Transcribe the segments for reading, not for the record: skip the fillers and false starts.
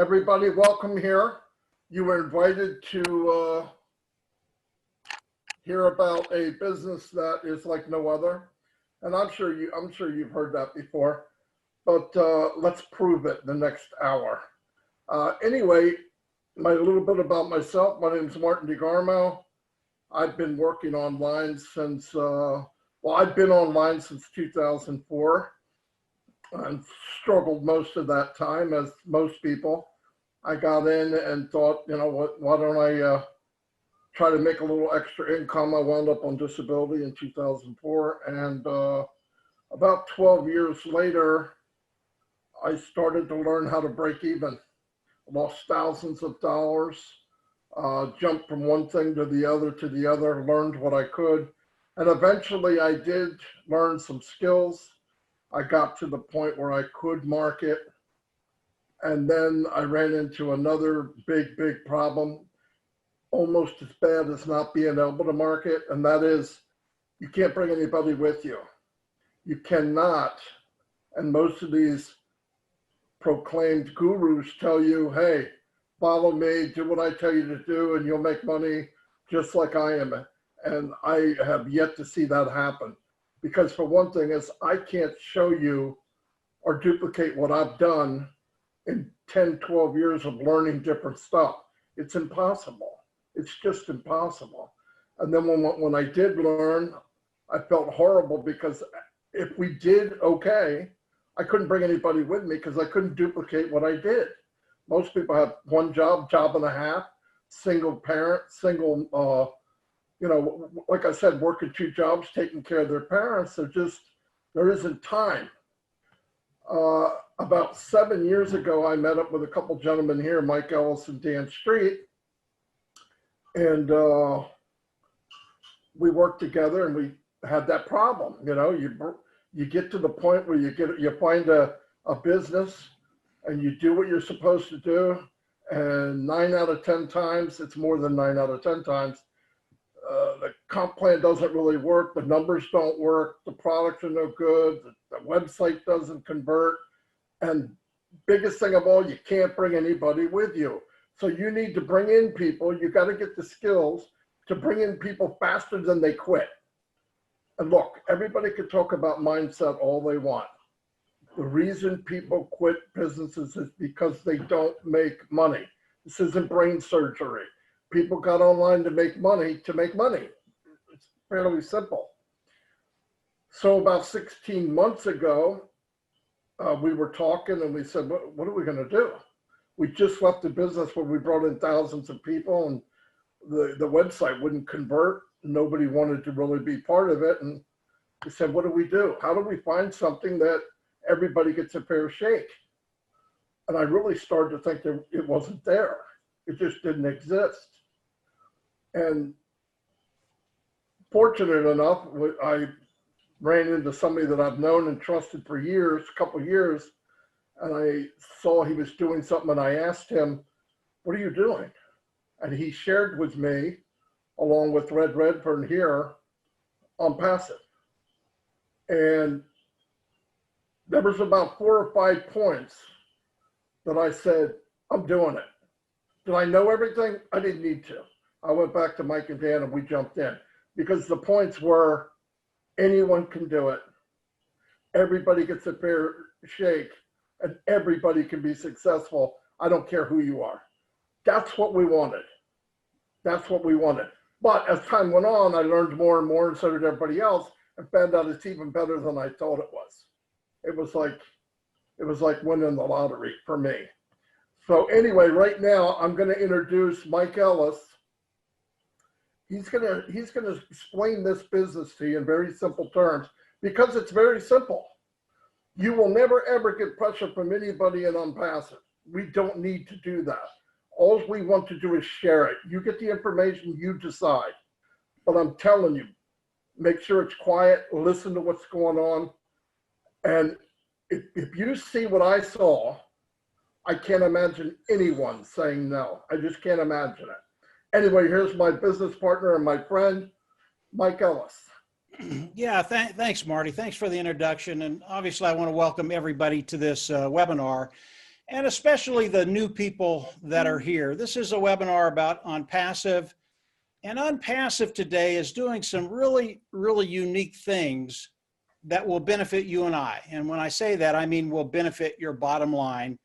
Everybody, welcome here. You were invited to hear about a business that is like no other, and I'm sure you've heard that before. But let's prove it the next hour. Anyway, a little bit about myself. My name is Martin DeGarmo. I've been working online since, I've been online since 2004. I've struggled most of that time, as most people. I got in and thought, you know what, why don't I try to make a little extra income. I wound up on disability in 2004. And about 12 years later, I started to learn how to break even. Lost thousands of dollars, jumped from one thing to the other, learned what I could. And eventually I did learn some skills. I got to the point where I could market. And then I ran into another big problem, almost as bad as not being able to market. And that is, you can't bring anybody with you. You cannot. And most of these proclaimed gurus tell you, hey, follow me, do what I tell you to do, and you'll make money just like I am. And I have yet to see that happen. Because for one thing is, I can't show you or duplicate what I've done in 10, 12 years of learning different stuff. It's impossible. It's just impossible. And then when I did learn, I felt horrible because if we did okay, I couldn't bring anybody with me because I couldn't duplicate what I did. Most people have one job and a half, single parent, like I said, working two jobs, taking care of their parents. There isn't time. About 7 years ago, I met up with a couple gentlemen here, Mike Ellis and Dan Street, and we worked together, and we had that problem. You know, you get to the point where you find a business and you do what you're supposed to do, and 9 out of 10 times, it's more than 9 out of 10 times, the comp plan doesn't really work, the numbers don't work, the products are no good, the website doesn't convert, and biggest thing of all, you can't bring anybody with you. So you need to bring in people. You got to get the skills to bring in people faster than they quit. And look, everybody can talk about mindset all they want. The reason people quit businesses is because they don't make money. This isn't brain surgery. People got online to make money. It's fairly simple. So about 16 months ago, we were talking and we said, what are we going to do? We just left the business where we brought in thousands of people and the website wouldn't convert. Nobody wanted to really be part of it. And we said, what do we do? How do we find something that everybody gets a fair shake? And I really started to think that it wasn't there. It just didn't exist. And fortunate enough, I ran into somebody that I've known and trusted for years, a couple of years, and I saw he was doing something and I asked him, what are you doing? And he shared with me, along with Red Redfern here, OnPassive. And there was about 4 or 5 points that I said, I'm doing it. Did I know everything? I didn't need to. I went back to Mike and Dan and we jumped in because the points were anyone can do it. Everybody gets a fair shake and everybody can be successful. I don't care who you are. That's what we wanted. But as time went on, I learned more and more, and so did everybody else, and found out it's even better than I thought it was. It was like winning the lottery for me. So anyway, right now I'm going to introduce Mike Ellis. He's going to explain this business to you in very simple terms because it's very simple. You will never ever get pressure from anybody in OnPassive. We don't need to do that. All we want to do is share it. You get the information, you decide. But I'm telling you, make sure it's quiet, listen to what's going on. And if you see what I saw, I can't imagine anyone saying no. I just can't imagine it. Anyway, here's my business partner and my friend, Mike Ellis. Yeah, thanks, Marty. Thanks for the introduction. And obviously, I want to welcome everybody to this webinar. and especially the new people that are here. This is a webinar about OnPassive, and OnPassive today is doing some really, really unique things that will benefit you and I. And when I say that, I mean will benefit your bottom line.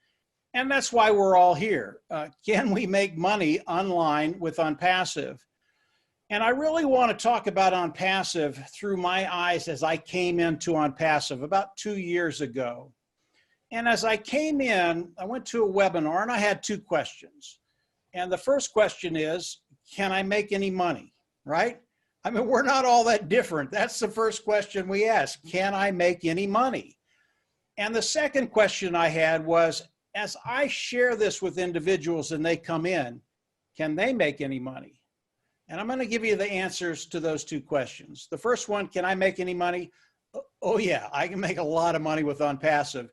And that's why we're all here. Can we make money online with OnPassive? And I really want to talk about OnPassive through my eyes as I came into OnPassive about 2 years ago. And as I came in, I went to a webinar and I had 2 questions. And the first question is, can I make any money, right? I mean, we're not all that different. That's the first question we ask. Can I make any money? And the second question I had was, as I share this with individuals and they come in, can they make any money? And I'm going to give you the answers to those 2 questions. The first one, can I make any money? Oh yeah, I can make a lot of money with OnPassive.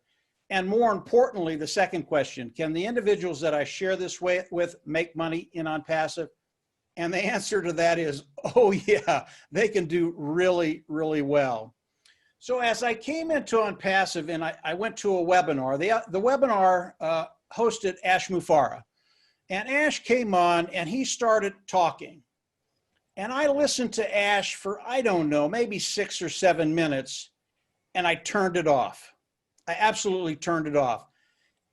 And more importantly, the second question, can the individuals that I share this with make money in OnPassive? And the answer to that is, oh yeah, they can do really, really well. So as I came into OnPassive and I went to a webinar, the webinar hosted Ash Mufareh. And Ash came on and he started talking. And I listened to Ash for, I don't know, maybe 6 or 7 minutes, and I turned it off. I absolutely turned it off.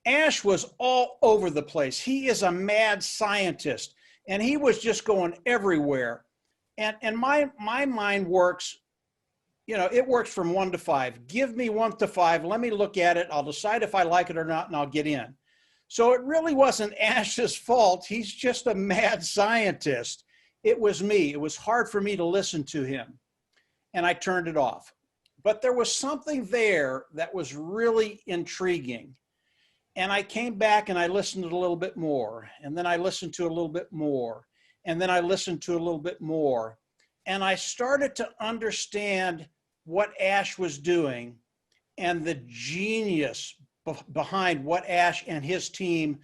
Ash was all over the place. He is a mad scientist, and he was just going everywhere. And my mind works, you know, it works from 1 to 5. Give me 1 to 5. Let me look at it. I'll decide if I like it or not, and I'll get in. So it really wasn't Ash's fault. He's just a mad scientist. It was me. It was hard for me to listen to him, and I turned it off. But there was something there that was really intriguing. And I came back and I listened to a little bit more, and then I listened to a little bit more, and then I listened to a little bit more. And I started to understand what Ash was doing and the genius behind what Ash and his team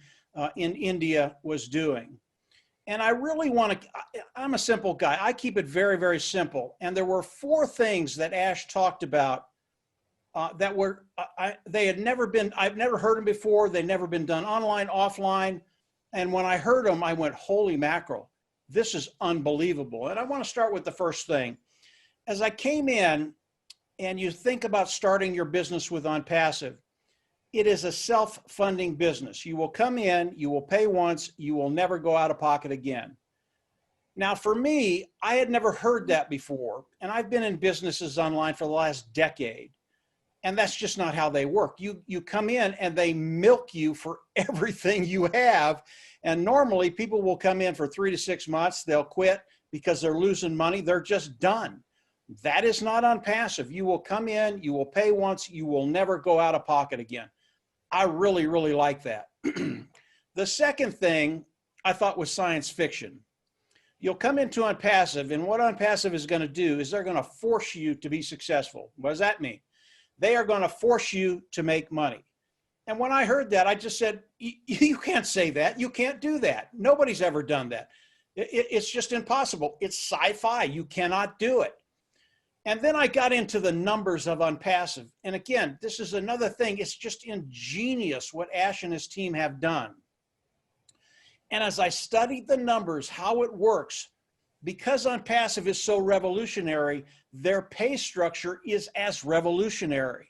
in India was doing. And I really want to, I'm a simple guy. I keep it very, very simple. And there were 4 things that Ash talked about that were, they had never been, I've never heard them before. They'd never been done online, offline. And when I heard them, I went, holy mackerel, this is unbelievable. And I want to start with the first thing. As I came in and you think about starting your business with OnPassive, it is a self-funding business. You will come in, you will pay once, you will never go out of pocket again. Now for me, I had never heard that before, and I've been in businesses online for the last decade, and that's just not how they work. You come in and they milk you for everything you have, and normally people will come in for 3 to 6 months, they'll quit because they're losing money, they're just done. That is not OnPassive. You will come in, you will pay once, you will never go out of pocket again. I really, really like that. The second thing I thought was science fiction. You'll come into OnPassive, and what OnPassive is going to do is they're going to force you to be successful. What does that mean? They are going to force you to make money. And when I heard that, I just said, you can't say that. You can't do that. Nobody's ever done that. It's just impossible. It's sci-fi. You cannot do it. And then I got into the numbers of OnPassive. And again, this is another thing. It's just ingenious what Ash and his team have done. And as I studied the numbers, how it works, because OnPassive is so revolutionary, their pay structure is as revolutionary.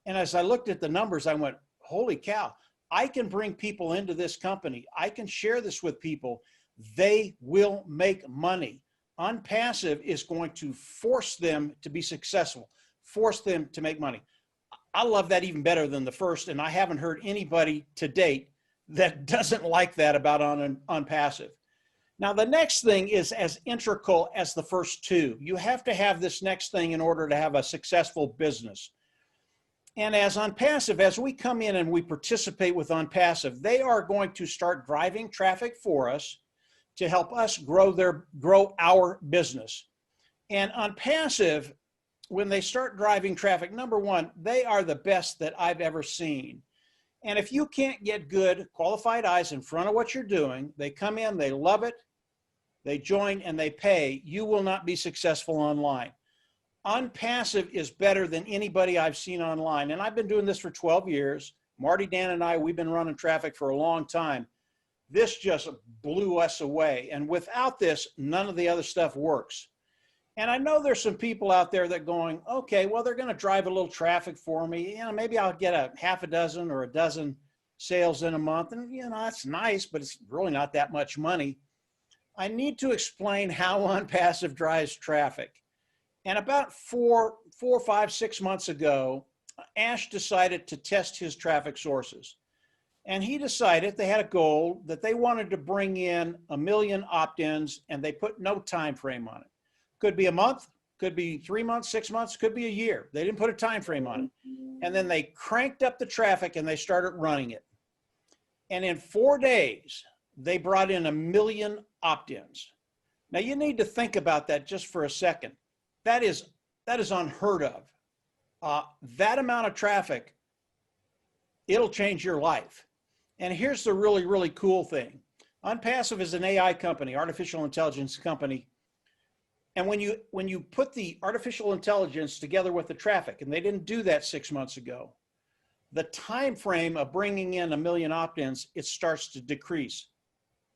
And as I looked at the numbers, I went, holy cow, I can bring people into this company. I can share this with people. They will make money. OnPassive is going to force them to be successful, force them to make money. I love that even better than the first, and I haven't heard anybody to date that doesn't like that about OnPassive. Now, the next thing is as integral as the first 2. You have to have this next thing in order to have a successful business. And as OnPassive, as we come in and we participate with OnPassive, they are going to start driving traffic for us to help us grow our business. And OnPassive, when they start driving traffic, number one, they are the best that I've ever seen. And if you can't get good qualified eyes in front of what you're doing, they come in, they love it, they join and they pay, you will not be successful online. OnPassive is better than anybody I've seen online. And I've been doing this for 12 years. Marty, Dan, and I, we've been running traffic for a long time. This just blew us away. And without this, none of the other stuff works. And I know there's some people out there that going, okay, well, they're going to drive a little traffic for me. You know, maybe I'll get a half a dozen or a dozen sales in a month. And, you know, that's nice, but it's really not that much money. I need to explain how OnPassive drives traffic. And about 4, 5, 6 months ago, Ash decided to test his traffic sources. And he decided they had a goal that they wanted to bring in 1 million opt-ins, and they put no time frame on it. Could be a month, could be 3 months, 6 months, could be a year. They didn't put a time frame on it. And then they cranked up the traffic and they started running it. And in 4 days, they brought in 1 million opt-ins. Now you need to think about that just for a second. That is unheard of. That amount of traffic, it'll change your life. And here's the really, really cool thing. OnPassive is an AI company, artificial intelligence company. And when you put the artificial intelligence together with the traffic, and they didn't do that 6 months ago, the time frame of bringing in 1 million opt-ins, it starts to decrease.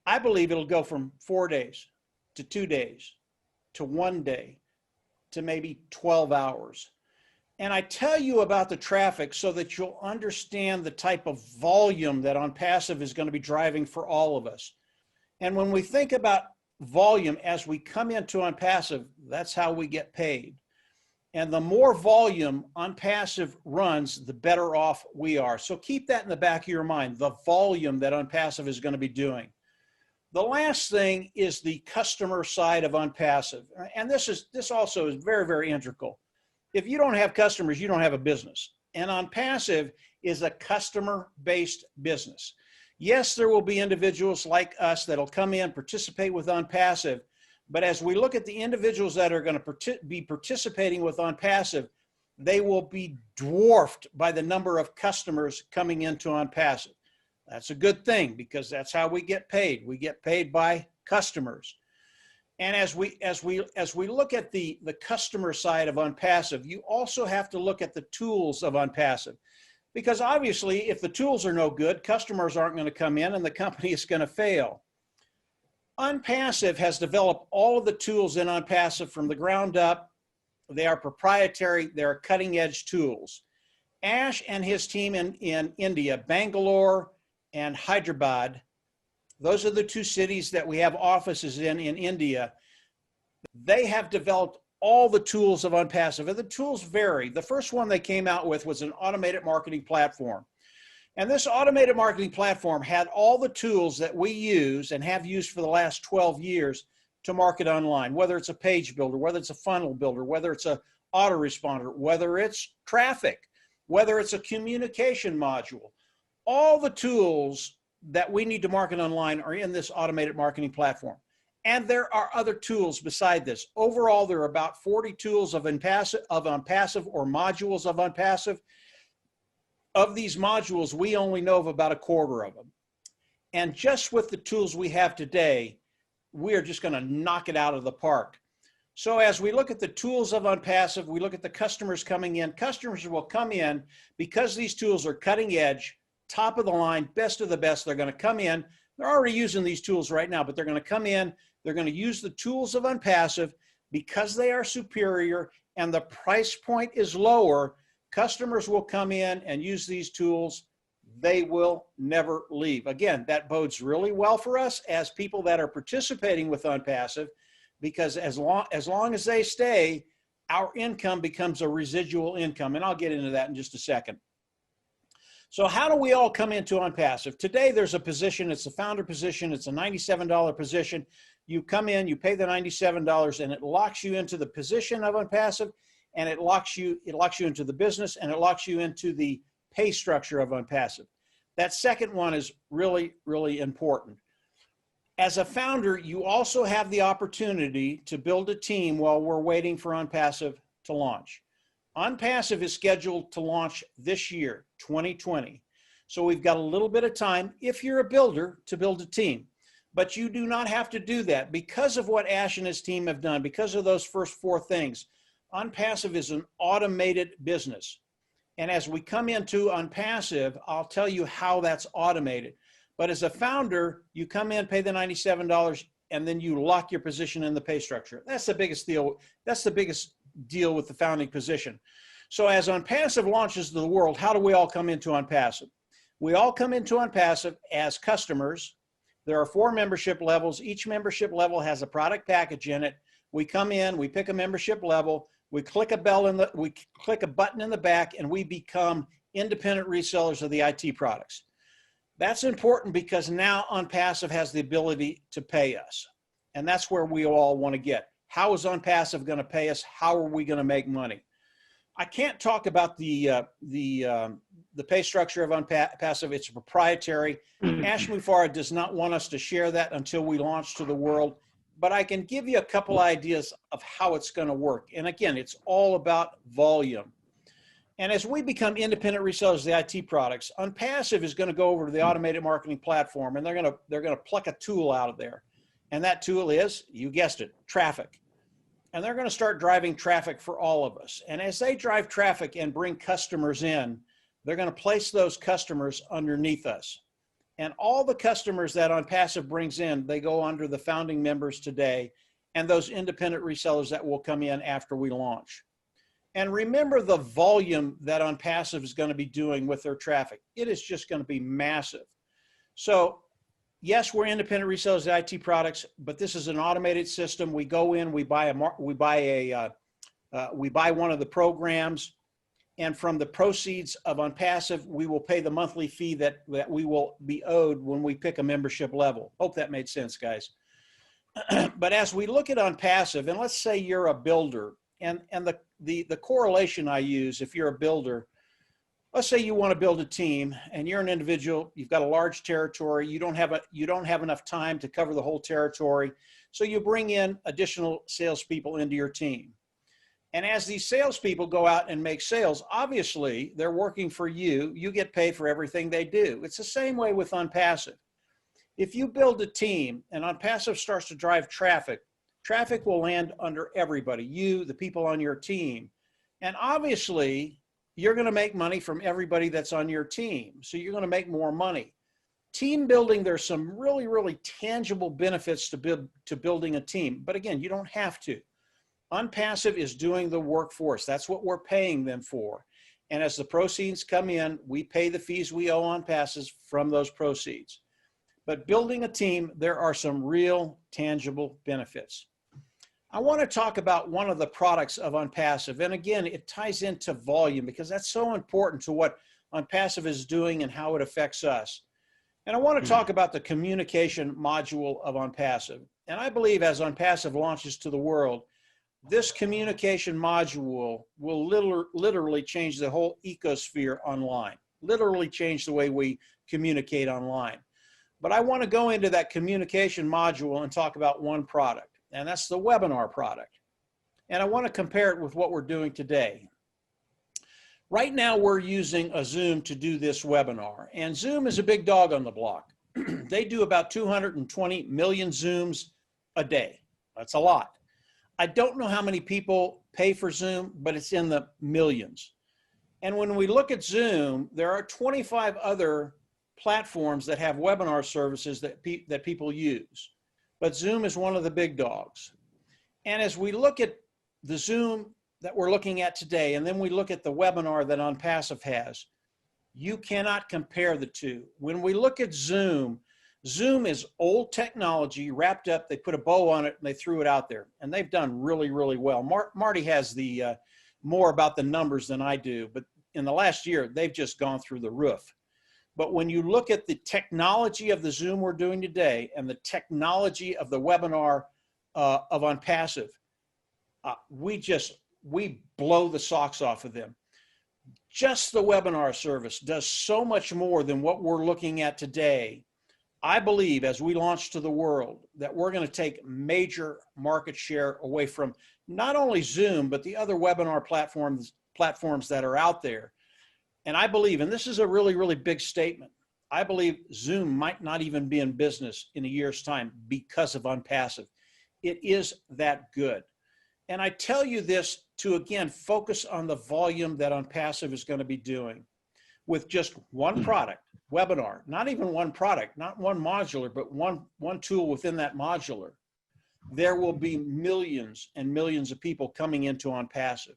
I believe it'll go from 4 days to 2 days to 1 day to maybe 12 hours. And I tell you about the traffic so that you'll understand the type of volume that OnPassive is going to be driving for all of us. And when we think about volume as we come into OnPassive, that's how we get paid. And the more volume OnPassive runs, the better off we are. So keep that in the back of your mind, the volume that OnPassive is going to be doing. The last thing is the customer side of OnPassive. And this also is very, very integral. If you don't have customers, you don't have a business. And OnPassive is a customer-based business. Yes, there will be individuals like us that'll come in, participate with OnPassive, but as we look at the individuals that are going to be participating with OnPassive, they will be dwarfed by the number of customers coming into OnPassive. That's a good thing because that's how we get paid. We get paid by customers. And as we look at the customer side of OnPassive, you also have to look at the tools of OnPassive. Because obviously, if the tools are no good, customers aren't going to come in and the company is going to fail. OnPassive has developed all of the tools in OnPassive from the ground up. They are proprietary. They're cutting edge tools. Ash and his team in India, Bangalore and Hyderabad, those are the 2 cities that we have offices in India. They have developed all the tools of OnPassive, and the tools vary. The first one they came out with was an automated marketing platform. And this automated marketing platform had all the tools that we use and have used for the last 12 years to market online, whether it's a page builder, whether it's a funnel builder, whether it's an autoresponder, whether it's traffic, whether it's a communication module. All the tools that we need to market online are in this automated marketing platform. And there are other tools beside this. Overall, there are about 40 tools of OnPassive or modules of OnPassive. Of these modules, we only know of about 1/4 of them. And just with the tools we have today, we are just going to knock it out of the park. So as we look at the tools of OnPassive, we look at the customers coming in. Customers will come in because these tools are cutting edge, top of the line, best of the best. They're going to come in. They're already using these tools right now, but they're going to come in. They're going to use the tools of OnPassive because they are superior and the price point is lower. Customers will come in and use these tools. They will never leave. Again, that bodes really well for us as people that are participating with OnPassive, because as long as they stay, our income becomes a residual income. And I'll get into that in just a second. So how do we all come into OnPassive? Today, there's a position. It's a founder position. It's a $97 position. You come in, you pay the $97, and it locks you into the position of OnPassive, and it locks you into the business, and it locks you into the pay structure of OnPassive. That second one is really, really important. As a founder, you also have the opportunity to build a team while we're waiting for OnPassive to launch. OnPassive is scheduled to launch this year, 2020. So we've got a little bit of time, if you're a builder, to build a team. But you do not have to do that because of what Ash and his team have done, because of those first 4 things. OnPassive is an automated business. And as we come into OnPassive, I'll tell you how that's automated. But as a founder, you come in, pay the $97, and then you lock your position in the pay structure. That's the biggest deal. That's the biggest deal with the founding position. So as OnPassive launches to the world, how do we all come into OnPassive? We all come into OnPassive as customers. There are 4 membership levels. Each membership level has a product package in it. We come in, we pick a membership level, we click a button in the back, and we become independent resellers of the IT products. That's important because now OnPassive has the ability to pay us. And that's where we all want to get. How is OnPassive going to pay us? How are we going to make money? I can't talk about the pay structure of OnPassive. It's proprietary. Ash Mufareh does not want us to share that until we launch to the world. But I can give you a couple ideas of how it's going to work. And again, it's all about volume. And as we become independent resellers of the IT products, OnPassive is going to go over to the automated marketing platform, and they're going to pluck a tool out of there. And that tool is, you guessed it, traffic. And they're going to start driving traffic for all of us. And as they drive traffic and bring customers in, they're going to place those customers underneath us. And all the customers that OnPassive brings in, they go under the founding members today and those independent resellers that will come in after we launch. And remember the volume that OnPassive is going to be doing with their traffic. It is just going to be massive. So yes, we're independent resellers of IT products, but this is an automated system. We go in, we buy one of the programs, and from the proceeds of OnPassive, we will pay the monthly fee that we will be owed when we pick a membership level. Hope that made sense, guys. But as we look at OnPassive, and let's say you're a builder, and the correlation I use, if you're a builder, let's say you want to build a team and you're an individual, you've got a large territory, you don't have enough time to cover the whole territory, so you bring in additional salespeople into your team. And as these salespeople go out and make sales, obviously they're working for you. You get paid for everything they do. It's the same way with OnPassive. If you build a team and OnPassive starts to drive traffic, traffic will land under everybody, you, the people on your team. And obviously, you're going to make money from everybody that's on your team. So you're going to make more money. Team building, there's some really, really tangible benefits to building a team. But again, you don't have to. OnPassive is doing the work for us. That's what we're paying them for. And as the proceeds come in, we pay the fees we owe OnPassive from those proceeds. But building a team, there are some real tangible benefits. I want to talk about one of the products of OnPassive. And again, it ties into volume because that's so important to what OnPassive is doing and how it affects us. And I want to talk about the communication module of OnPassive. And I believe as OnPassive launches to the world, this communication module will literally change the whole ecosphere online, literally change the way we communicate online. But I want to go into that communication module and talk about one product, and that's the webinar product. And I want to compare it with what we're doing today. Right now, we're using a Zoom to do this webinar, and Zoom is a big dog on the block. They do about 220 million Zooms a day. That's a lot. I don't know how many people pay for Zoom, but it's in the millions. And when we look at Zoom, there are 25 other platforms that have webinar services that people use. But Zoom is one of the big dogs. And as we look at the Zoom that we're looking at today, and then we look at the webinar that OnPassive has, you cannot compare the two. When we look at Zoom, Zoom is old technology wrapped up. They put a bow on it and they threw it out there. And they've done really, really well. Marty has the more about the numbers than I do. But in the last year, they've just gone through the roof. But when you look at the technology of the Zoom we're doing today and the technology of the webinar of OnPassive, we blow the socks off of them. Just the webinar service does so much more than what we're looking at today. I believe as we launch to the world that we're going to take major market share away from not only Zoom, but the other webinar platforms that are out there. And I believe, and this is a really, really big statement, I believe Zoom might not even be in business in a year's time because of OnPassive. It is that good. And I tell you this to, again, focus on the volume that OnPassive is going to be doing with just one product, webinar, not even one product, not one modular, but one tool within that modular. There will be millions and millions of people coming into OnPassive.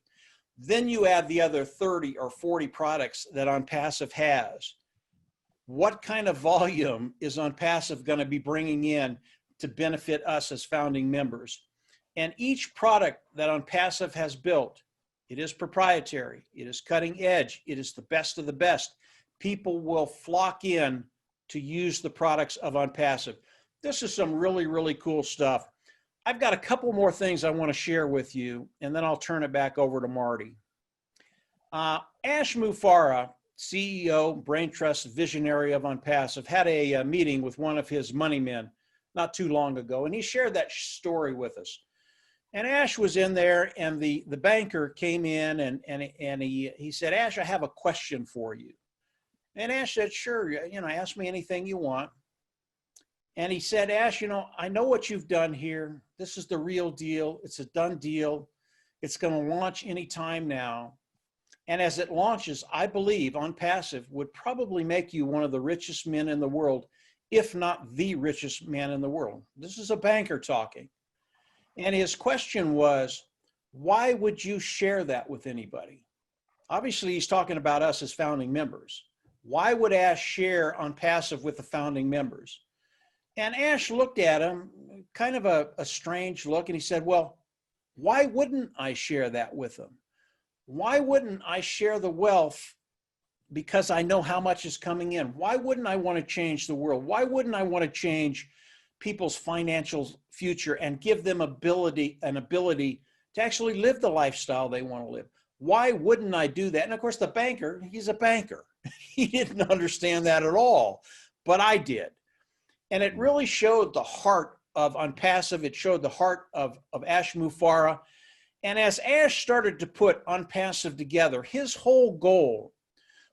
Then you add the other 30 or 40 products that OnPassive has. What kind of volume is OnPassive going to be bringing in to benefit us as founding members? And each product that OnPassive has built, it is proprietary, it is cutting edge, it is the best of the best. People will flock in to use the products of OnPassive. This is some really, really cool stuff. I've got a couple more things I want to share with you, and then I'll turn it back over to Marty. Ash Mufareh, CEO, Brain Trust visionary of OnPassive, had a meeting with one of his money men not too long ago, and he shared that story with us. And Ash was in there, and the banker came in, and he said, "Ash, I have a question for you." And Ash said, "Sure, ask me anything you want." And he said, "Ash, I know what you've done here. This is the real deal. It's a done deal. It's going to launch anytime now. And as it launches, I believe OnPassive would probably make you one of the richest men in the world, if not the richest man in the world." This is a banker talking. And his question was, why would you share that with anybody? Obviously, he's talking about us as founding members. Why would Ash share OnPassive with the founding members? And Ash looked at him, kind of a strange look, and he said, "Well, why wouldn't I share that with them? Why wouldn't I share the wealth because I know how much is coming in? Why wouldn't I want to change the world? Why wouldn't I want to change people's financial future and give them an ability to actually live the lifestyle they want to live? Why wouldn't I do that?" And of course, the banker, he's a banker. He didn't understand that at all, but I did. And it really showed the heart of OnPassive. It showed the heart of Ash Mufareh. And as Ash started to put OnPassive together, his whole goal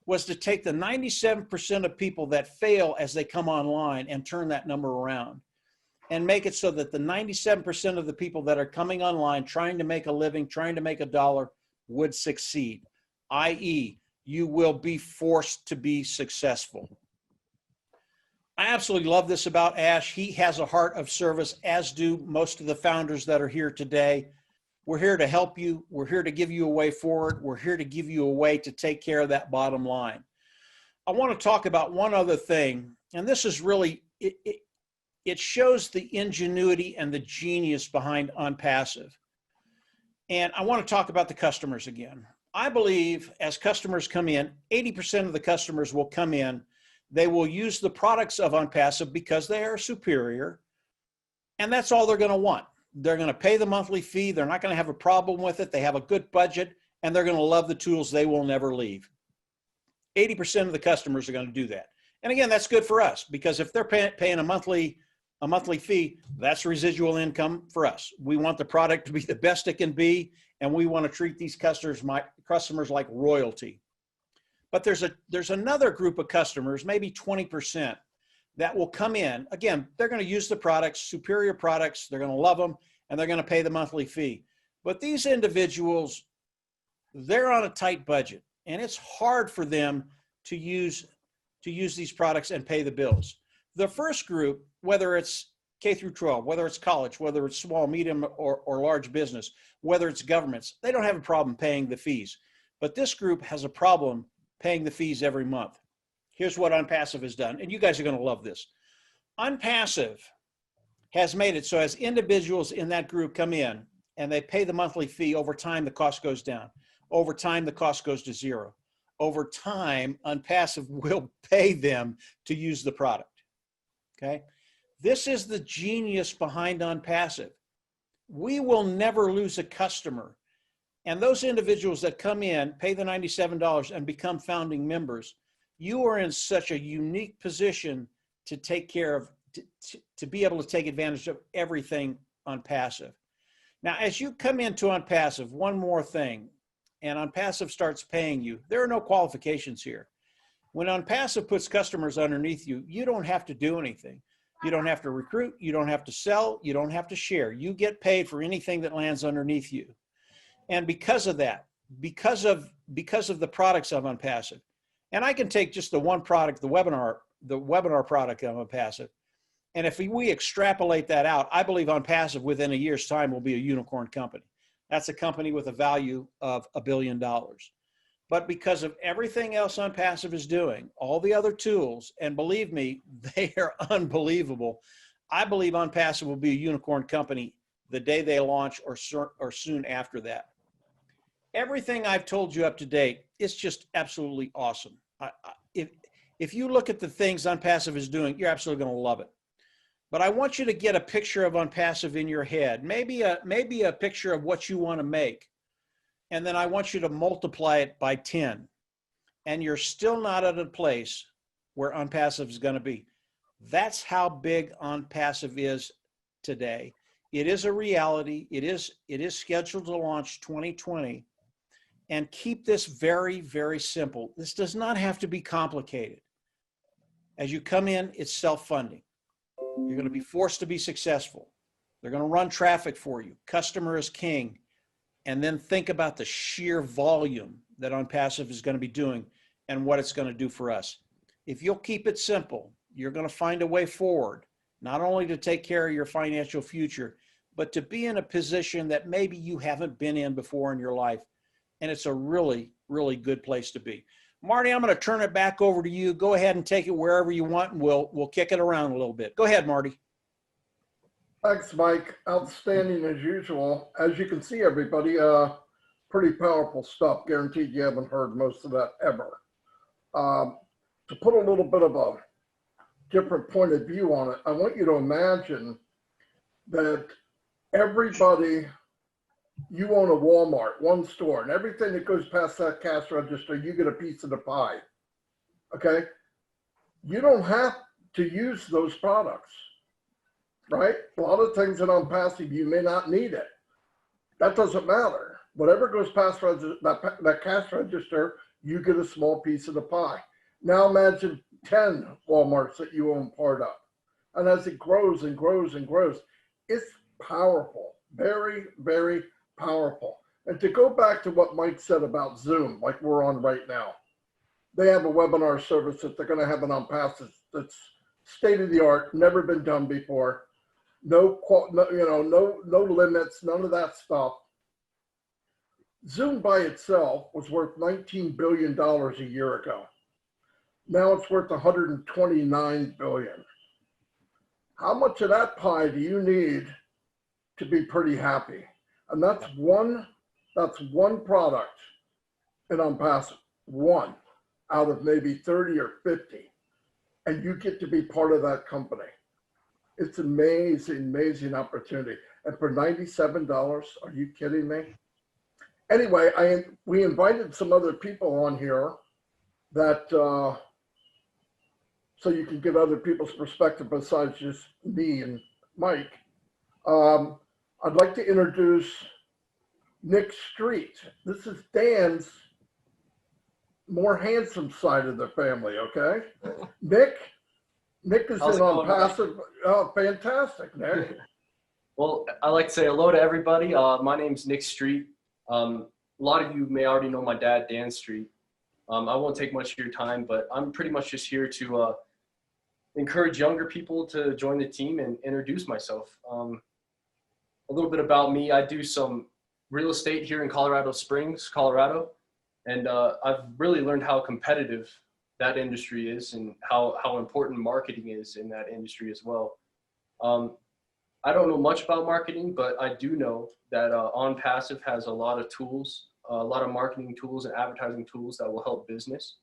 was to take the 97% of people that fail as they come online and turn that number around and make it so that the 97% of the people that are coming online, trying to make a living, trying to make a dollar, would succeed, i.e., you will be forced to be successful. I absolutely love this about Ash. He has a heart of service, as do most of the founders that are here today. We're here to help you. We're here to give you a way forward. We're here to give you a way to take care of that bottom line. I want to talk about one other thing, and this is really, it shows the ingenuity and the genius behind OnPassive. And I want to talk about the customers again. I believe as customers come in, 80% of the customers will come in. They will use the products of OnPassive because they are superior, and that's all they're going to want. They're going to pay the monthly fee. They're not going to have a problem with it. They have a good budget, and they're going to love the tools. They will never leave. 80% of the customers are going to do that. And again, that's good for us because if they're paying a monthly fee, that's residual income for us. We want the product to be the best it can be, and we want to treat these customers like royalty. But there's another group of customers, maybe 20%, that will come in. Again, they're going to use the products, superior products. They're going to love them, and they're going to pay the monthly fee. But these individuals, they're on a tight budget, and it's hard for them to use these products and pay the bills. The first group, whether it's K through 12, whether it's college, whether it's small, medium, or large business, whether it's governments, they don't have a problem paying the fees. But this group has a problem paying the fees every month. Here's what OnPassive has done, and you guys are going to love this. OnPassive has made it so as individuals in that group come in and they pay the monthly fee, over time the cost goes down. Over time the cost goes to zero. Over time, OnPassive will pay them to use the product. Okay? This is the genius behind OnPassive. We will never lose a customer. And those individuals that come in, pay the $97 and become founding members, you are in such a unique position to take care of, to be able to take advantage of everything OnPassive. Now, as you come into OnPassive, one more thing, and OnPassive starts paying you, there are no qualifications here. When OnPassive puts customers underneath you, you don't have to do anything. You don't have to recruit. You don't have to sell. You don't have to share. You get paid for anything that lands underneath you. And because of that, because of the products of OnPassive, and I can take just the one product, the webinar product of OnPassive, and if we extrapolate that out, I believe OnPassive within a year's time will be a unicorn company. That's a company with a value of $1 billion. But because of everything else OnPassive is doing, all the other tools, and believe me, they are unbelievable. I believe OnPassive will be a unicorn company the day they launch or soon after that. Everything I've told you up to date is just absolutely awesome. If you look at the things OnPassive is doing, you're absolutely going to love it. But I want you to get a picture of OnPassive in your head, maybe a picture of what you want to make. And then I want you to multiply it by 10. And you're still not at a place where OnPassive is going to be. That's how big OnPassive is today. It is a reality. It is scheduled to launch 2020. And keep this very, very simple. This does not have to be complicated. As you come in, it's self-funding. You're going to be forced to be successful. They're going to run traffic for you. Customer is king. And then think about the sheer volume that OnPassive is going to be doing and what it's going to do for us. If you'll keep it simple, you're going to find a way forward, not only to take care of your financial future, but to be in a position that maybe you haven't been in before in your life. And it's a really, really good place to be. Marty, I'm going to turn it back over to you. Go ahead and take it wherever you want, and we'll kick it around a little bit. Go ahead, Marty. Thanks, Mike. Outstanding as usual. As you can see, everybody, pretty powerful stuff. Guaranteed you haven't heard most of that ever. To put a little bit of a different point of view on it, I want you to imagine that everybody, you own a Walmart, one store, and everything that goes past that cash register, you get a piece of the pie. Okay? You don't have to use those products, right? A lot of things that OnPassive, you may not need it. That doesn't matter. Whatever goes past that cash register, you get a small piece of the pie. Now imagine 10 Walmarts that you own part of. And as it grows and grows and grows, it's powerful, very, very powerful. And to go back to what Mike said about Zoom, like we're on right now, they have a webinar service that they're going to have an OnPassive that's state of the art, never been done before. No limits, none of that stuff. Zoom by itself was worth $19 billion a year ago. Now it's worth $129 billion. How much of that pie do you need to be pretty happy? And that's one product in OnPassive, one out of maybe 30 or 50. And you get to be part of that company. It's amazing, amazing opportunity. And for $97, are you kidding me? Anyway, we invited some other people on here that, so you can get other people's perspective besides just me and Mike. I'd like to introduce Nick Street. This is Dan's more handsome side of the family, okay? Nick is in OnPassive. Oh, fantastic, Nick. Well, I'd like to say hello to everybody. My name's Nick Street. A lot of you may already know my dad, Dan Street. I won't take much of your time, but I'm pretty much just here to encourage younger people to join the team and introduce myself. A little bit about me. I do some real estate here in Colorado Springs, Colorado, and I've really learned how competitive that industry is and how important marketing is in that industry as well. I don't know much about marketing, but I do know that OnPassive has a lot of tools, a lot of marketing tools and advertising tools that will help business.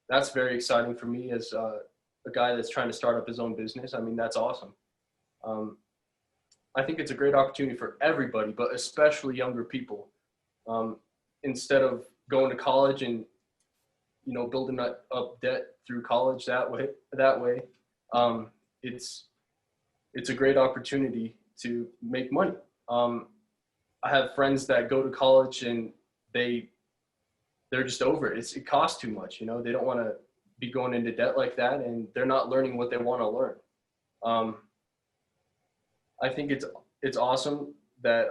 That's very exciting for me as a guy that's trying to start up his own business. I mean, that's awesome. I think it's a great opportunity for everybody, but especially younger people. Instead of going to college and building up debt through college that way, it's a great opportunity to make money. I have friends that go to college and they're just over it. It costs too much. They don't want to be going into debt like that, and they're not learning what they want to learn. Um, I think it's awesome that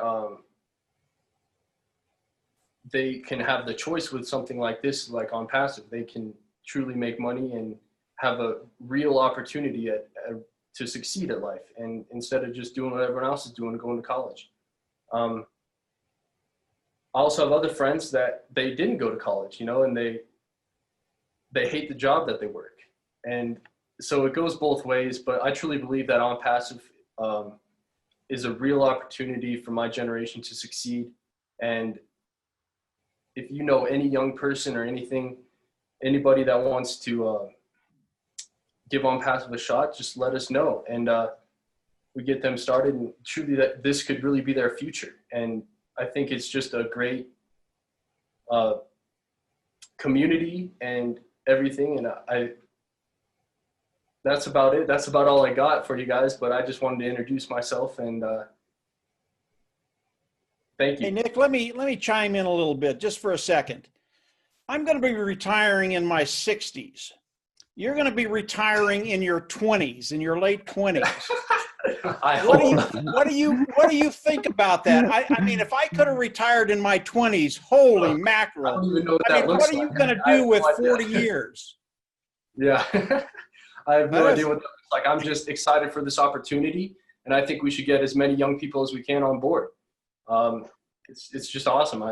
they can have the choice with something like this, like OnPassive. They can truly make money and have a real opportunity to succeed at life, and instead of just doing what everyone else is doing, going to college. I also have other friends that they didn't go to college, you know, and they hate the job that they work. And so it goes both ways, but I truly believe that OnPassive is a real opportunity for my generation to succeed. And if you know any young person or anybody that wants to give OnPassive a shot, just let us know. And we get them started, and truly that this could really be their future. And I think it's just a great community and everything. And that's about it. That's about all I got for you guys, but I just wanted to introduce myself and thank you. Hey, Nick, let me chime in a little bit just for a second. I'm going to be retiring in my 60s. You're going to be retiring in your 20s, in your late 20s. What do you think about that? I mean, if I could have retired in my 20s, holy mackerel! I don't even know what that looks what are you going to do with 40 years? Yeah, I have no idea what that looks like. I'm just excited for this opportunity, and I think we should get as many young people as we can on board. It's just awesome.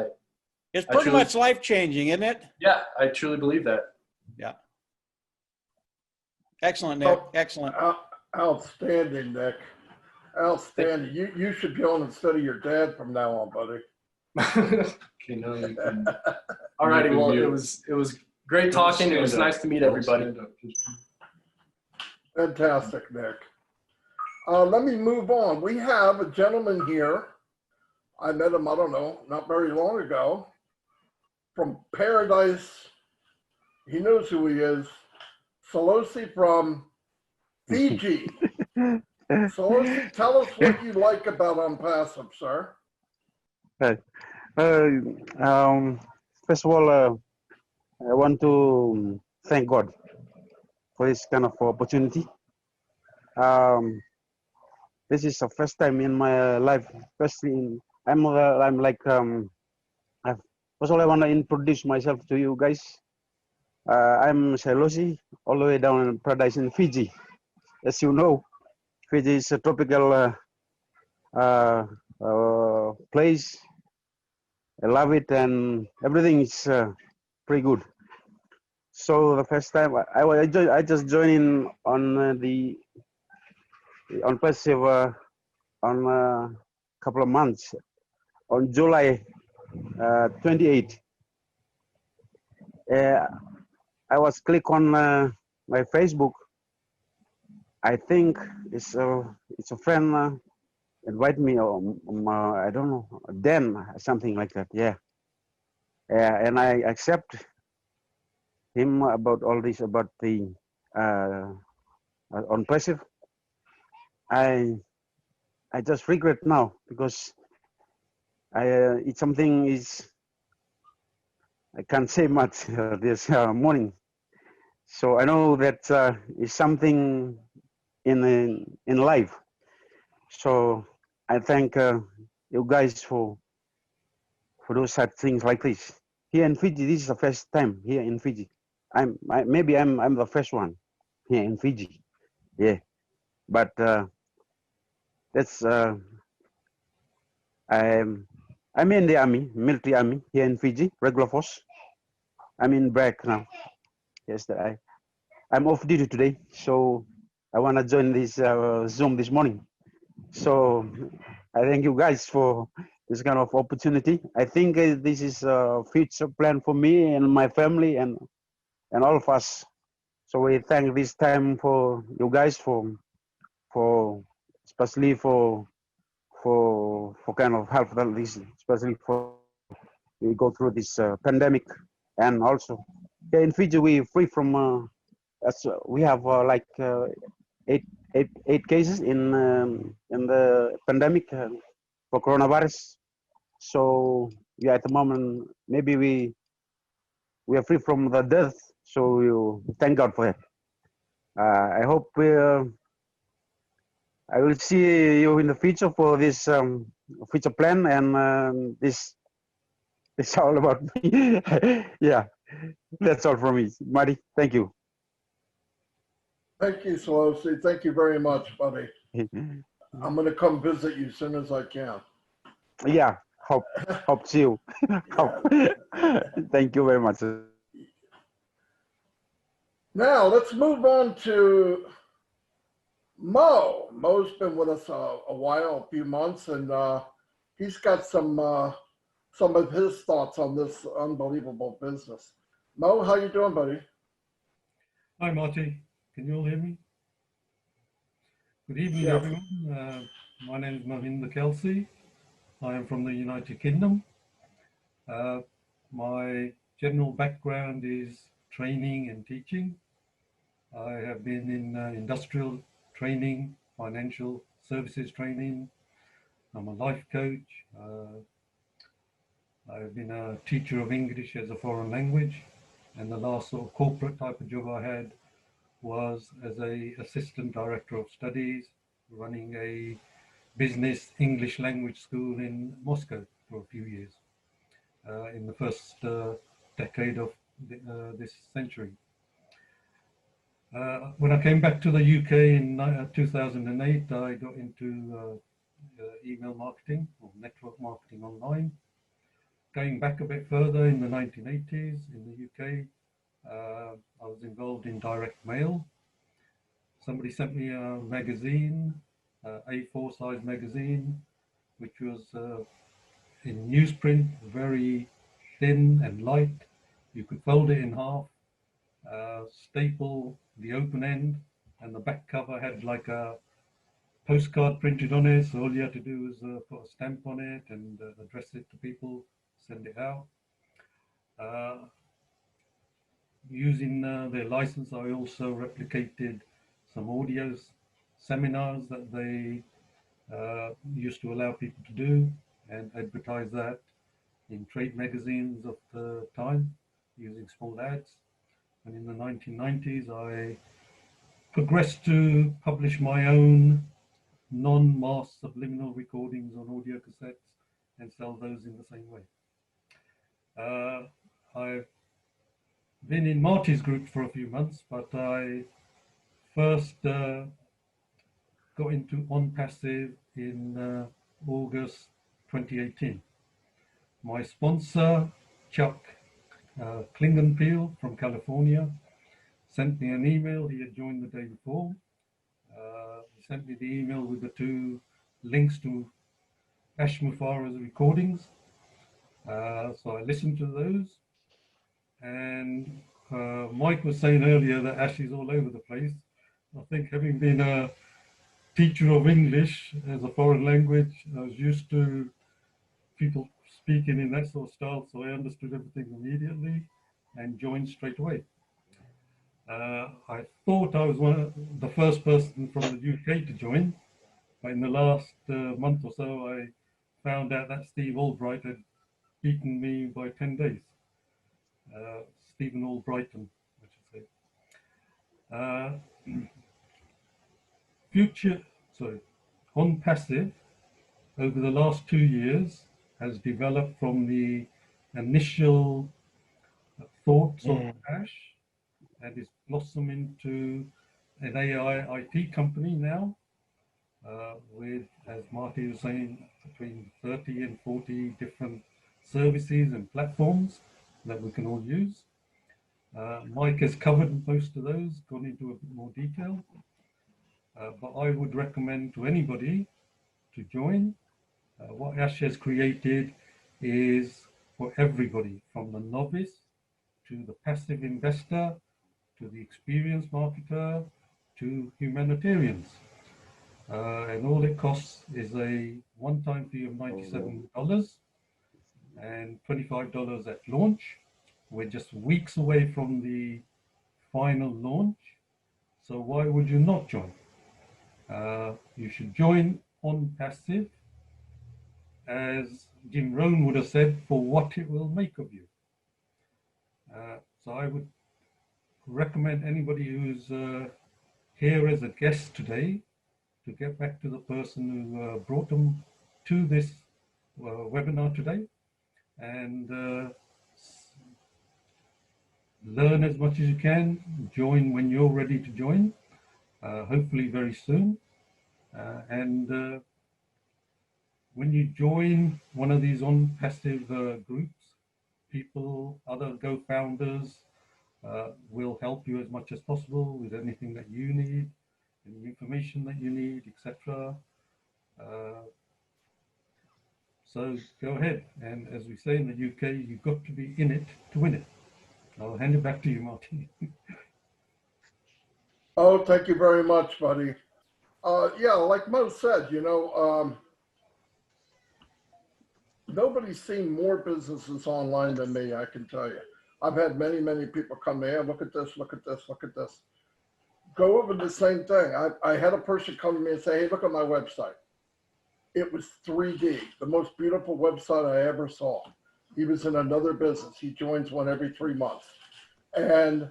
It's pretty much life-changing, isn't it? Yeah, I truly believe that. Yeah. Excellent, Nick. Excellent. Outstanding, Nick. Outstanding. You should go on and study your dad from now on, buddy. Okay, no, you can. All righty. Well, it was great talking. It was nice to meet everybody. Fantastic, Nick. Let me move on. We have a gentleman here. I met him, I don't know, not very long ago, from Paradise. He knows who he is. Solosi from Fiji. Solosi, tell us what you like about OnPassive, sir. Right. First of all, I want to thank God for this kind of opportunity. This is the first time in my life. Firstly, I'm like first of all, I want to introduce myself to you guys. I'm Solosi, all the way down in Paradise in Fiji. As you know, Fiji is a tropical place. I love it, and everything is pretty good. So the first time I just joined in on the OnPassive on a couple of months on July 28. I was click on my Facebook. I think it's a friend invite me, I don't know, Dan, something like that. Yeah. And I accept him about all this, about the OnPassive. I just regret now because it's something is I can't say much this morning. So I know that is something in life. So I thank you guys for those sad things like this. Here in Fiji, this is the first time here in Fiji. Maybe I'm the first one here in Fiji. Yeah, but that's I'm in the army, military army here in Fiji, regular force. I'm in break now. Yes, I'm off duty today, so I want to join this Zoom this morning. So I thank you guys for this kind of opportunity. I think this is a future plan for me and my family and all of us. So we thank this time for you guys for especially for kind of help this, especially for we go through this pandemic, and also in Fiji we free from we have like eight cases in the pandemic for coronavirus. So yeah, at the moment maybe we are free from the death. So we thank God for it. I hope I will see you in the future for this future plan, and this is all about me. Yeah, that's all from me. Marty, thank you. Thank you, Salosi. Thank you very much, buddy. I'm going to come visit you as soon as I can. Yeah, hope to see you. Hope. Thank you very much. Now let's move on to Mo. Mo's been with us a while, a few months, and he's got some of his thoughts on this unbelievable business. Mo, how you doing, buddy? Hi, Marty. Can you all hear me? Good evening, Yes. everyone. My name is Mohinder Kelsey. I am from the United Kingdom. My general background is training and teaching. I have been in industrial training, financial services training. I'm a life coach. I've been a teacher of English as a foreign language. And the last sort of corporate type of job I had was as a assistant director of studies, running a business English language school in Moscow for a few years in the first decade of this century. When I came back to the UK in 2008, I got into email marketing or network marketing online. Going back a bit further in the 1980s in the UK, I was involved in direct mail. Somebody sent me a magazine, A4 size magazine, which was in newsprint, very thin and light. You could fold it in half, staple the open end, and the back cover had like a postcard printed on it. So all you had to do was put a stamp on it and address it to people, send it out. Using their license, I also replicated some audio seminars that they used to allow people to do and advertise that in trade magazines of the time using small ads. And in the 1990s, I progressed to publish my own non-mass subliminal recordings on audio cassettes and sell those in the same way. I've been in Marty's group for a few months, but I first got into OnPassive in August 2018. My sponsor, Chuck Klingenpeel from California, sent me an email. He had joined the day before. He sent me the email with the 2 links to Ash Mufara's recordings. So I listened to those. And Mike was saying earlier that Ash is all over the place. I think having been a teacher of English as a foreign language, I was used to people speaking in that sort of style, so I understood everything immediately and joined straight away. I thought I was the first person from the UK to join, but in the last month or so, I found out that Steve Albright had beaten me by 10 days. Stephen Albrighton, I should say. OnPassive over the last 2 years has developed from the initial thoughts of Ash and is blossomed into an AI IT company now with, as Marty was saying, between 30 and 40 different services and platforms that we can all use. Mike has covered most of those, gone into a bit more detail, but I would recommend to anybody to join. What Ash has created is for everybody, from the novice to the passive investor, to the experienced marketer, to humanitarians. And all it costs is a one-time fee of $97 and $25 at launch. We're just weeks away from the final launch. So why would you not join? You should join OnPassive, as Jim Rohn would have said, for what it will make of you. So I would recommend anybody who's here as a guest today to get back to the person who brought them to this webinar today, and learn as much as you can. Join when you're ready to join, hopefully very soon. And when you join one of these OnPassive groups, people, other Go founders will help you as much as possible with anything that you need, any information that you need, etc. So go ahead. And as we say in the UK, you've got to be in it to win it. I'll hand it back to you, Martin. Oh, thank you very much, buddy. Yeah, like Mo said, you know, nobody's seen more businesses online than me, I can tell you. I've had many, many people come in, hey, look at this, look at this, look at this. Go over the same thing. I had a person come to me and say, hey, look at my website. It was 3D, the most beautiful website I ever saw. He was in another business. He joins one every 3 months. And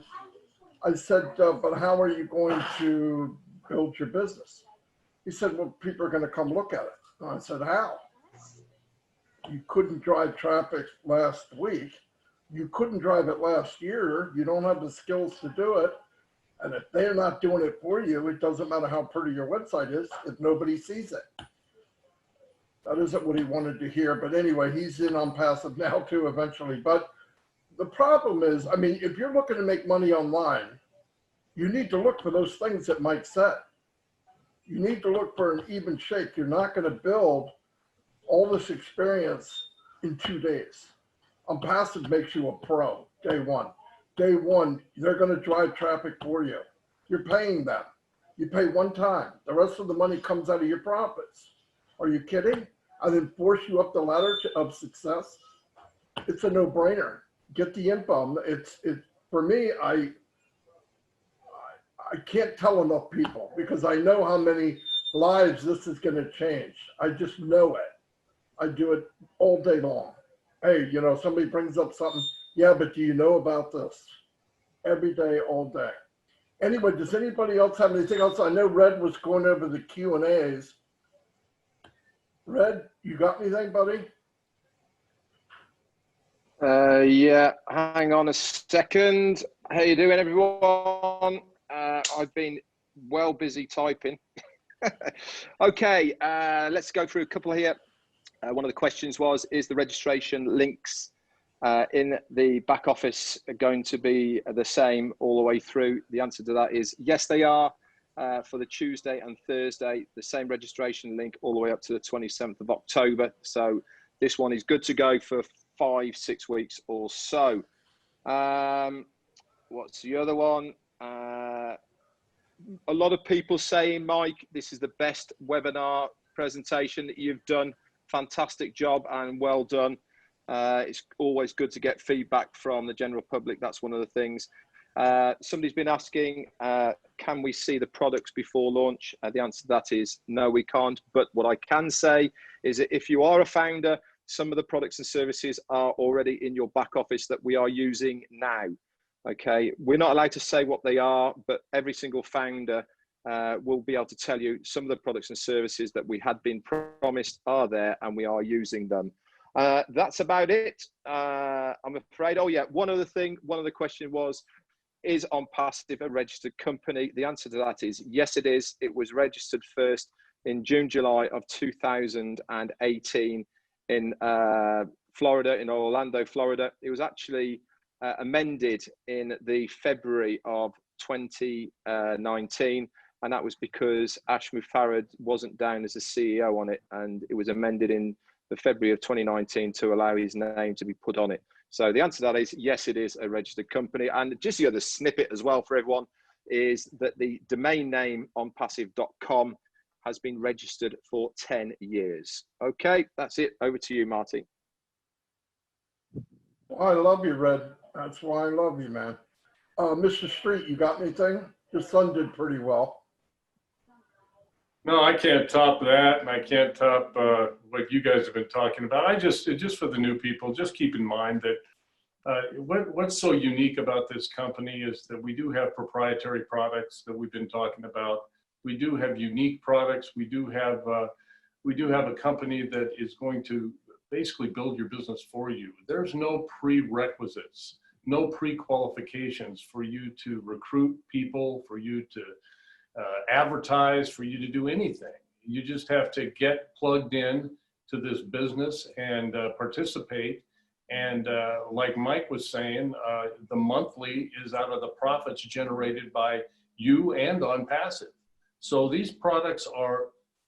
I said, but how are you going to build your business? He said, well, people are going to come look at it. And I said, how? You couldn't drive traffic last week. You couldn't drive it last year. You don't have the skills to do it. And if they're not doing it for you, it doesn't matter how pretty your website is if nobody sees it. That isn't what he wanted to hear. But anyway, he's in OnPassive now too eventually. But the problem is, I mean, if you're looking to make money online, you need to look for those things that Mike said. You need to look for an even shake. You're not going to build all this experience in 2 days. OnPassive makes you a pro day one. Day one, they're going to drive traffic for you. You're paying them. You pay one time. The rest of the money comes out of your profits. Are you kidding? I then force you up the ladder of success. It's a no-brainer. Get the info. It's for me. I can't tell enough people because I know how many lives this is going to change. I just know it. I do it all day long. Hey, you know, somebody brings up something. Yeah, but do you know about this? Every day, all day. Anyway, does anybody else have anything else? I know Red was going over the Q&As. Red, you got anything, buddy? Yeah, hang on a second. How you doing, everyone? I've been well busy typing. Okay, let's go through a couple here. One of the questions was, is the registration links in the back office going to be the same all the way through? The answer to that is yes, they are. For the Tuesday and Thursday, the same registration link all the way up to the 27th of October. So this one is good to go for 5-6 weeks or so. What's the other one? A lot of people saying, Mike, this is the best webinar presentation that you've done. Fantastic job and well done. It's always good to get feedback from the general public. That's one of the things. Somebody's been asking, can we see the products before launch? The answer to that is no, we can't. But what I can say is that if you are a founder, some of the products and services are already in your back office that we are using now. Okay, we're not allowed to say what they are, but every single founder will be able to tell you some of the products and services that we had been promised are there and we are using them. That's about it. I'm afraid. Oh yeah, one other thing, one of the question was, is OnPassive a registered company? The answer to that is yes, it is. It was registered first in June, July of 2018 in Florida, in Orlando, Florida. It was actually amended in the February of 2019, and that was because Ash Mufarad wasn't down as a CEO on it, and it was amended in the February of 2019 to allow his name to be put on it. So the answer to that is yes, it is a registered company. And just the other snippet as well for everyone is that the domain name onpassive.com has been registered for 10 years. Okay, that's it. Over to you, Marty. Well, I love you, Red. That's why I love you, man. Mr. Street, you got anything? Your son did pretty well. No, I can't top that, and I can't top what you guys have been talking about. Just for the new people, just keep in mind that what's so unique about this company is that we do have proprietary products that we've been talking about. We do have unique products. We do have a company that is going to basically build your business for you. There's no prerequisites, no pre-qualifications for you to recruit people, for you to advertise, for you to do anything. You just have to get plugged in to this business and participate. And like Mike was saying, the monthly is out of the profits generated by you and OnPassive. So these products are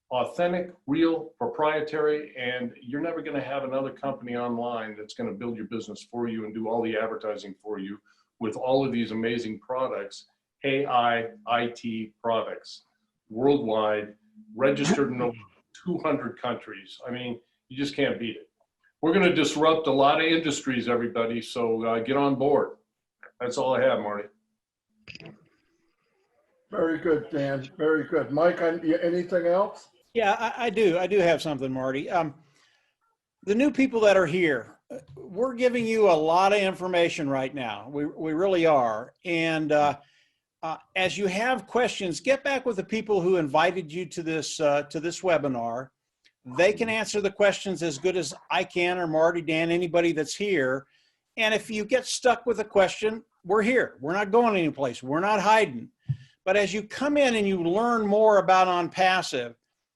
authentic, real, proprietary, and you're never going to have another company online that's going to build your business for you and do all the advertising for you with all of these amazing products, AI, IT products, worldwide, registered in over 200 countries. I mean, you just can't beat it. We're going to disrupt a lot of industries, everybody, so get on board. That's all I have, Marty. Very good, Dan. Very good. Mike, anything else? Yeah, I do. I do have something, Marty. The new people that are here, we're giving you a lot of information right now. We really are. And as you have questions, get back with the people who invited you to this webinar. They can answer the questions as good as I can, or Marty, Dan, anybody that's here. And if you get stuck with a question, we're here. We're not going anyplace. We're not hiding. But as you come in and you learn more about OnPassive,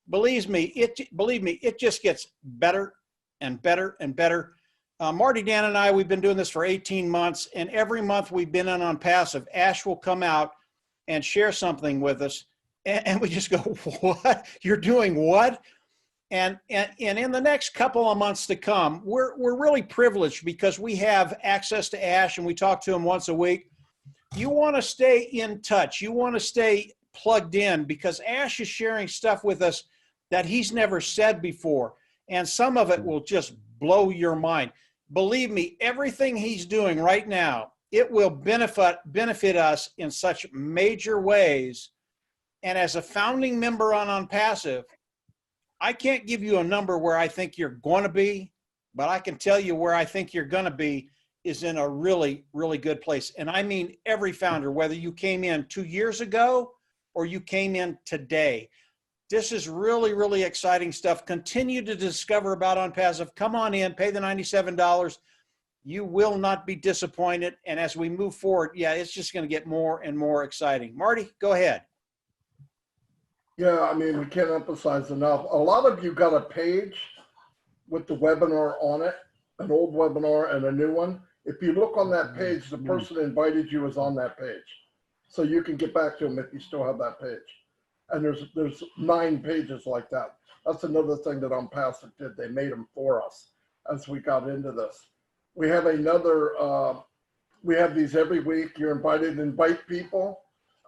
believe me, it just gets better and better and better. Marty, Dan, and I, we've been doing this for 18 months, and every month we've been on OnPassive, Ash will come out and share something with us, and we just go, what? You're doing what? And in the next couple of months to come, we're really privileged because we have access to Ash, and we talk to him once a week. You want to stay in touch. You want to stay plugged in because Ash is sharing stuff with us that he's never said before. And some of it will just blow your mind. Believe me, everything he's doing right now, it will benefit us in such major ways. And as a founding member on OnPassive, I can't give you a number where I think you're going to be, but I can tell you where I think you're going to be is in a really, really good place. And I mean every founder, whether you came in 2 years ago or you came in today. This is really, really exciting stuff. Continue to discover about OnPassive. Come on in, pay the $97. You will not be disappointed. And as we move forward, yeah, it's just going to get more and more exciting. Marty, go ahead. Yeah, I mean, we can't emphasize enough. A lot of you got a page with the webinar on it, an old webinar and a new one. If you look on that page, the person that invited you is on that page. So you can get back to them if you still have that page. And there's 9 pages like that. That's another thing that OnPassive did. They made them for us as we got into this. We have we have these every week. You're invited to invite people.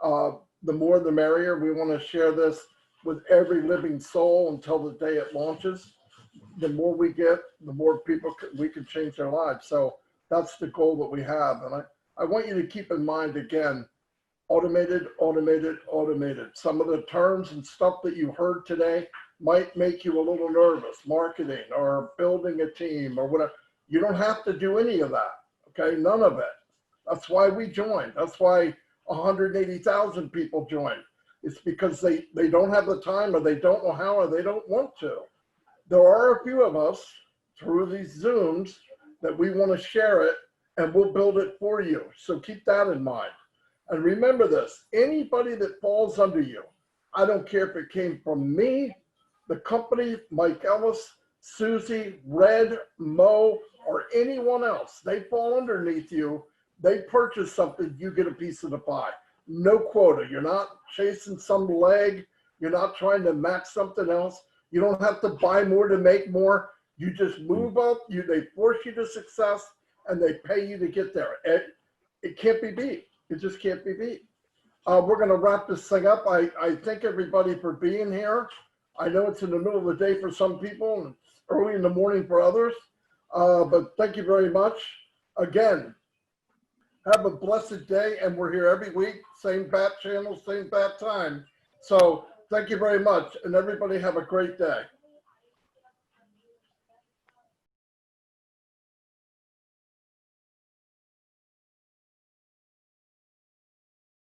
The more the merrier. We want to share this with every living soul until the day it launches. The more we get, the more people we can change their lives. So that's the goal that we have. And I want you to keep in mind, again, automated, automated, automated. Some of the terms and stuff that you heard today might make you a little nervous, marketing or building a team or whatever. You don't have to do any of that, okay? None of it. That's why we joined. That's why 180,000 people joined. It's because they don't have the time or they don't know how or they don't want to. There are a few of us through these Zooms that we want to share it and we'll build it for you. So keep that in mind. And remember this, anybody that falls under you, I don't care if it came from me, the company, Mike Ellis, Susie, Red, Mo, or anyone else, they fall underneath you, they purchase something, you get a piece of the pie. No quota. You're not chasing some leg. You're not trying to match something else. You don't have to buy more to make more. You just move up. They force you to success, and they pay you to get there. It can't be beat. It just can't be beat. We're going to wrap this thing up. I thank everybody for being here. I know it's in the middle of the day for some people and it's early in the morning for others, but thank you very much. Again, have a blessed day, and we're here every week, same bat channel, same bat time. So thank you very much, and everybody have a great day.